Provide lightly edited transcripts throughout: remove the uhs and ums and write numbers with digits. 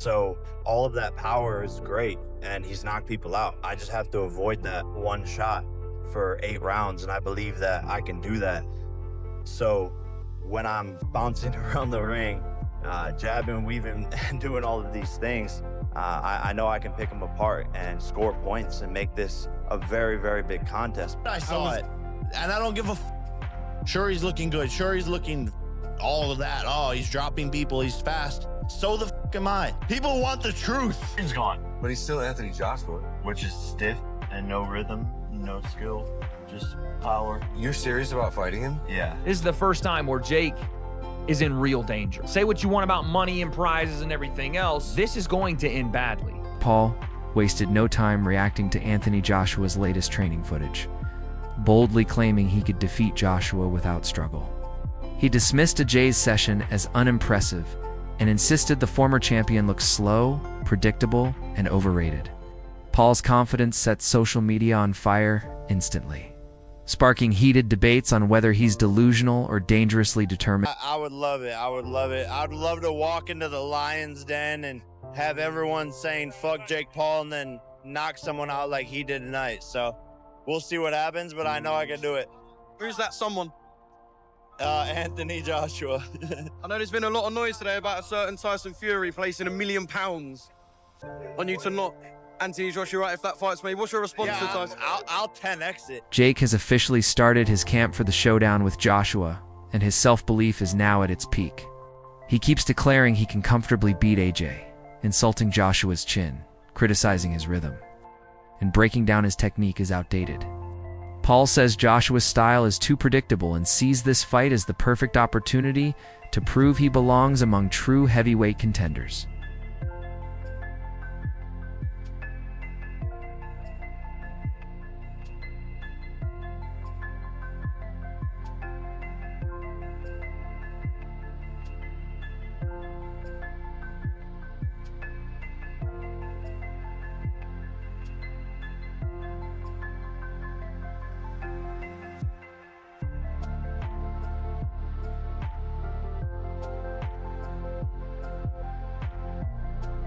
So all of that power is great, and he's knocked people out. I just have to avoid that one shot for 8 rounds, and I believe that I can do that. So when I'm bouncing around the ring, jabbing, weaving, and doing all of these things, I know I can pick him apart and score points and make this a very, very big contest. I saw it, and I don't give a Sure, he's looking good. Sure, he's looking all of that. Oh, he's dropping people. He's fast. So the f am I. People want the truth. He's gone. But he's still Anthony Joshua. Which is stiff and no rhythm, no skill, just power. You're serious about fighting him? Yeah. This is the first time where Jake is in real danger. Say what you want about money and prizes and everything else, this is going to end badly. Paul wasted no time reacting to Anthony Joshua's latest training footage, boldly claiming he could defeat Joshua without struggle. He dismissed Ajay's session as unimpressive and insisted the former champion looked slow, predictable, and overrated. Paul's confidence set social media on fire instantly, sparking heated debates on whether he's delusional or dangerously determined. I would love it. I would love it. I'd love to walk into the lion's den and have everyone saying, fuck Jake Paul, and then knock someone out like he did tonight. So we'll see what happens, but I know I can do it. Who's that someone? Anthony Joshua. I know there's been a lot of noise today about a certain Tyson Fury placing £1 million on you to knock Anthony Joshua out if that fights me. What's your response to Tyson? I'll 10x it. Jake has officially started his camp for the showdown with Joshua, and his self-belief is now at its peak. He keeps declaring he can comfortably beat AJ, insulting Joshua's chin, criticizing his rhythm, and breaking down his technique is outdated. Paul says Joshua's style is too predictable and sees this fight as the perfect opportunity to prove he belongs among true heavyweight contenders.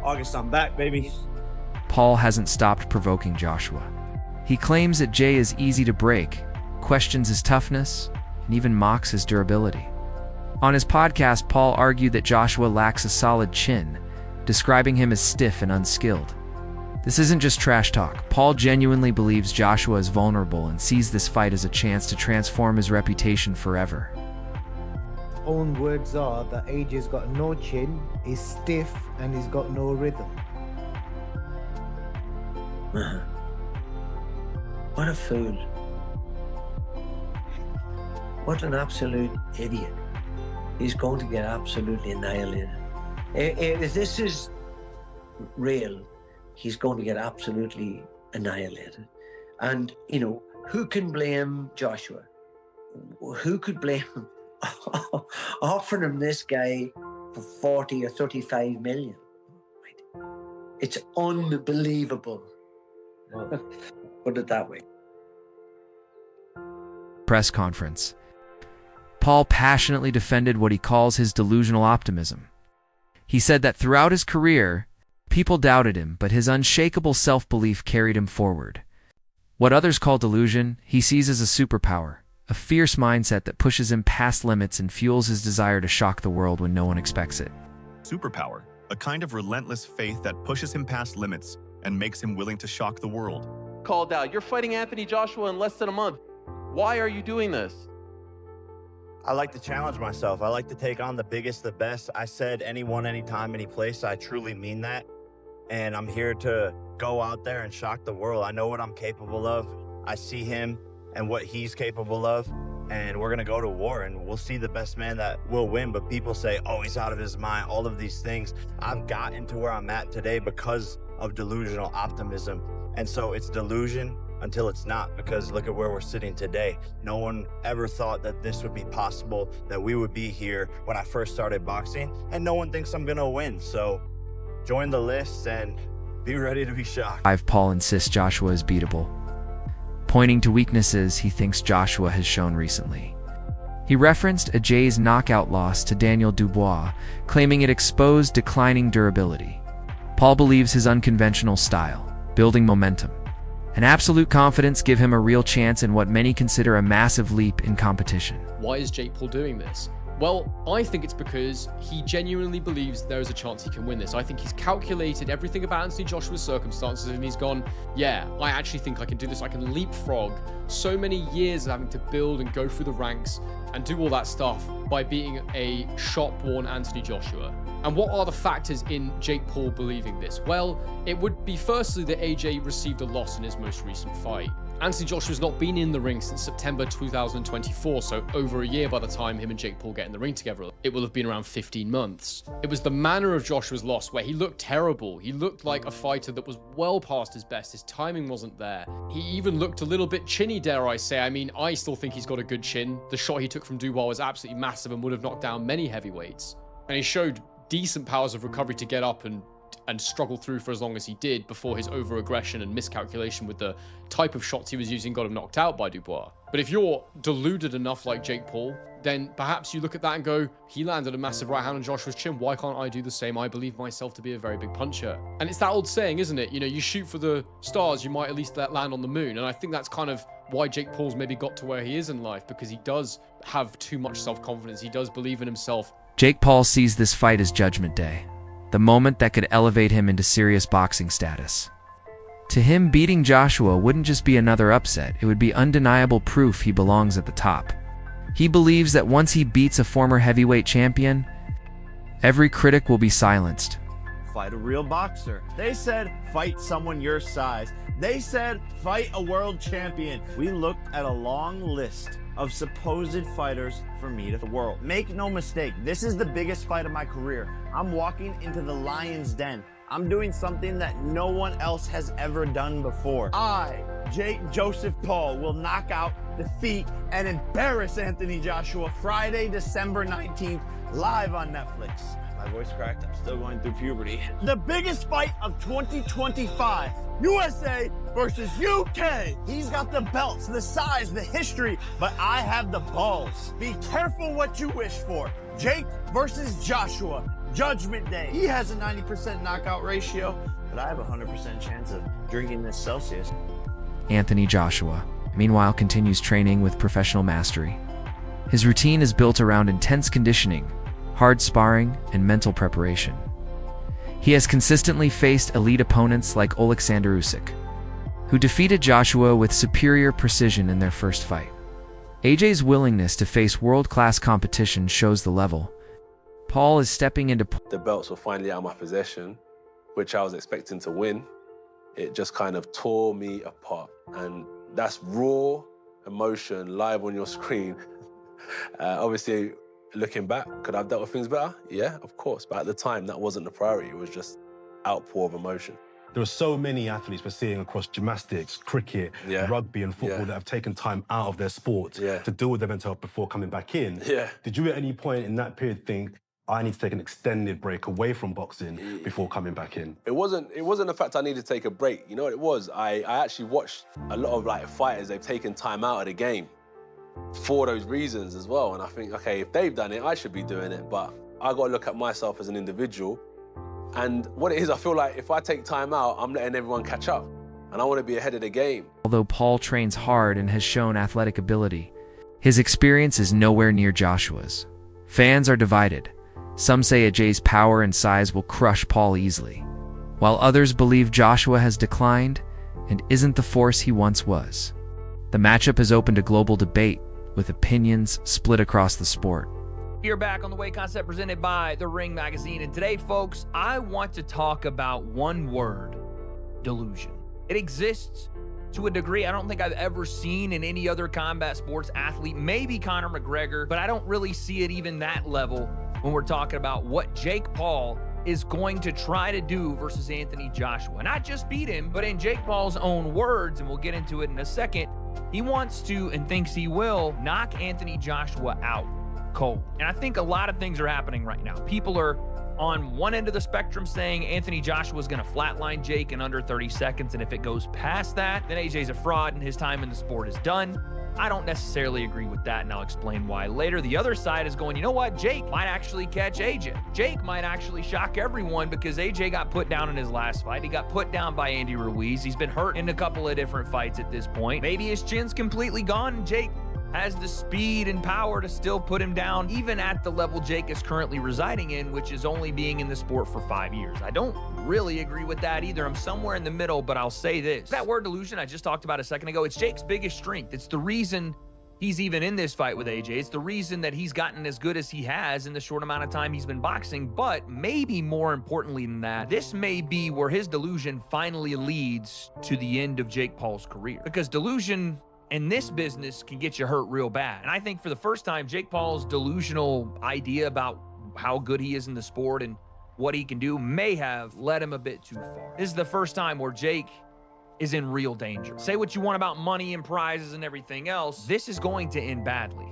August, I'm back, baby. Paul hasn't stopped provoking Joshua. He claims that Jay is easy to break, questions his toughness, and even mocks his durability. On his podcast, Paul argued that Joshua lacks a solid chin, describing him as stiff and unskilled. This isn't just trash talk. Paul genuinely believes Joshua is vulnerable and sees this fight as a chance to transform his reputation forever. Own words are that AJ's got no chin, he's stiff, and he's got no rhythm. What a fool. What an absolute idiot. He's going to get absolutely annihilated. If this is real, he's going to get absolutely annihilated. And, you know, who can blame Joshua? Who could blame him? Offering him this guy for 40 or 35 million. It's unbelievable. Put it that way. Press conference. Paul passionately defended what he calls his delusional optimism. He said that throughout his career, people doubted him, but his unshakable self-belief carried him forward. What others call delusion, he sees as a superpower. A fierce mindset that pushes him past limits and fuels his desire to shock the world when no one expects it. Superpower, a kind of relentless faith that pushes him past limits and makes him willing to shock the world. Called out. You're fighting Anthony Joshua in less than a month. Why are you doing this? I like to challenge myself. I like to take on the biggest, the best. I said anyone, anytime, any place. I truly mean that. And I'm here to go out there and shock the world. I know what I'm capable of. I see him and what he's capable of, and we're gonna go to war, and we'll see the best man that will win. But people say, oh, he's out of his mind, all of these things. I've gotten to where I'm at today because of delusional optimism. And so it's delusion until it's not, because look at where we're sitting today. No one ever thought that this would be possible, that we would be here when I first started boxing, and no one thinks I'm gonna win. So join the list and be ready to be shocked. Paul insists Joshua is beatable, pointing to weaknesses he thinks Joshua has shown recently. He referenced Ajay's knockout loss to Daniel Dubois, claiming it exposed declining durability. Paul believes his unconventional style, building momentum, and absolute confidence give him a real chance in what many consider a massive leap in competition. Why is Jake Paul doing this? Well, I think it's because he genuinely believes there is a chance he can win this. I think he's calculated everything about Anthony Joshua's circumstances and he's gone, yeah, I actually think I can do this. I can leapfrog so many years of having to build and go through the ranks and do all that stuff by beating a shot-born Anthony Joshua. And what are the factors in Jake Paul believing this? Well, it would be firstly that AJ received a loss in his most recent fight. Anthony Joshua's not been in the ring since September 2024, so over a year by the time him and Jake Paul get in the ring together. It will have been around 15 months. It was the manner of Joshua's loss where he looked terrible. He looked like a fighter that was well past his best. His timing wasn't there. He even looked a little bit chinny, dare I say. I mean, I still think he's got a good chin. The shot he took from Dubois was absolutely massive and would have knocked down many heavyweights. And he showed decent powers of recovery to get up and struggle through for as long as he did before his over-aggression and miscalculation with the type of shots he was using got him knocked out by Dubois. But if you're deluded enough like Jake Paul, then perhaps you look at that and go, he landed a massive right hand on Joshua's chin. Why can't I do the same? I believe myself to be a very big puncher. And it's that old saying, isn't it? You know, you shoot for the stars, you might at least land on the moon. And I think that's kind of why Jake Paul's maybe got to where he is in life, because he does have too much self-confidence. He does believe in himself. Jake Paul sees this fight as Judgment Day, the moment that could elevate him into serious boxing status. To him, beating Joshua wouldn't just be another upset, it would be undeniable proof he belongs at the top. He believes that once he beats a former heavyweight champion, every critic will be silenced. Fight a real boxer. They said, fight someone your size. They said, fight a world champion. We looked at a long list of supposed fighters for me to the world. Make no mistake, this is the biggest fight of my career. I'm walking into the lion's den. I'm doing something that no one else has ever done before. I, Joseph Paul, will knock out, defeat, and embarrass Anthony Joshua Friday, December 19th, live on Netflix. My voice cracked, I'm still going through puberty. The biggest fight of 2025, USA versus UK. He's got the belts, the size, the history, but I have the balls. Be careful what you wish for. Jake versus Joshua, Judgment Day. He has a 90% knockout ratio, but I have a 100% chance of drinking this Celsius. Anthony Joshua, meanwhile, continues training with professional mastery. His routine is built around intense conditioning, hard sparring, and mental preparation. He has consistently faced elite opponents like Alexander Usyk, who defeated Joshua with superior precision in their first fight. AJ's willingness to face world-class competition shows the level. Paul is stepping into... The belts were finally out of my possession, which I was expecting to win. It just kind of tore me apart. And that's raw emotion live on your screen. Obviously, looking back, could I have dealt with things better? Yeah, of course. But at the time, that wasn't the priority. It was just outpour of emotion. There are so many athletes we're seeing across gymnastics, cricket, rugby and football that have taken time out of their sport to deal with their mental health before coming back in. Did you at any point in that period think, I need to take an extended break away from boxing before coming back in? It wasn't the fact I needed to take a break. You know what it was? I actually watched a lot of fighters, they've taken time out of the game for those reasons as well. And I think, okay, if they've done it, I should be doing it. But I got to look at myself as an individual. And what it is, I feel like if I take time out, I'm letting everyone catch up. And I want to be ahead of the game. Although Paul trains hard and has shown athletic ability, his experience is nowhere near Joshua's. Fans are divided. Some say AJ's power and size will crush Paul easily, while others believe Joshua has declined and isn't the force he once was. The matchup has opened a global debate, with opinions split across the sport. You're back on The Weight Concept presented by The Ring Magazine. And today, folks, I want to talk about one word: delusion. It exists to a degree I don't think I've ever seen in any other combat sports athlete, maybe Conor McGregor, but I don't really see it even that level when we're talking about what Jake Paul is going to try to do versus Anthony Joshua. Not just beat him, but in Jake Paul's own words, and we'll get into it in a second, he wants to and thinks he will knock Anthony Joshua out cold. And I think a lot of things are happening right now. People are on one end of the spectrum saying Anthony Joshua is going to flatline Jake in under 30 seconds, and if it goes past that, then AJ's a fraud and his time in the sport is done. I don't necessarily agree with that, and I'll explain why later. The other side is going, you know what? Jake might actually catch AJ. Jake might actually shock everyone because AJ got put down in his last fight. He got put down by Andy Ruiz. He's been hurt in a couple of different fights at this point. Maybe his chin's completely gone, and Jake has the speed and power to still put him down, even at the level Jake is currently residing in, which is only being in the sport for 5 years. I don't really agree with that either. I'm somewhere in the middle, but I'll say this. That word delusion I just talked about a second ago, it's Jake's biggest strength. It's the reason he's even in this fight with AJ. It's the reason that he's gotten as good as he has in the short amount of time he's been boxing. But maybe more importantly than that, this may be where his delusion finally leads to the end of Jake Paul's career. Because delusion in this business can get you hurt real bad. And I think for the first time, Jake Paul's delusional idea about how good he is in the sport and what he can do may have led him a bit too far. This is the first time where Jake is in real danger. Say what you want about money and prizes and everything else, this is going to end badly.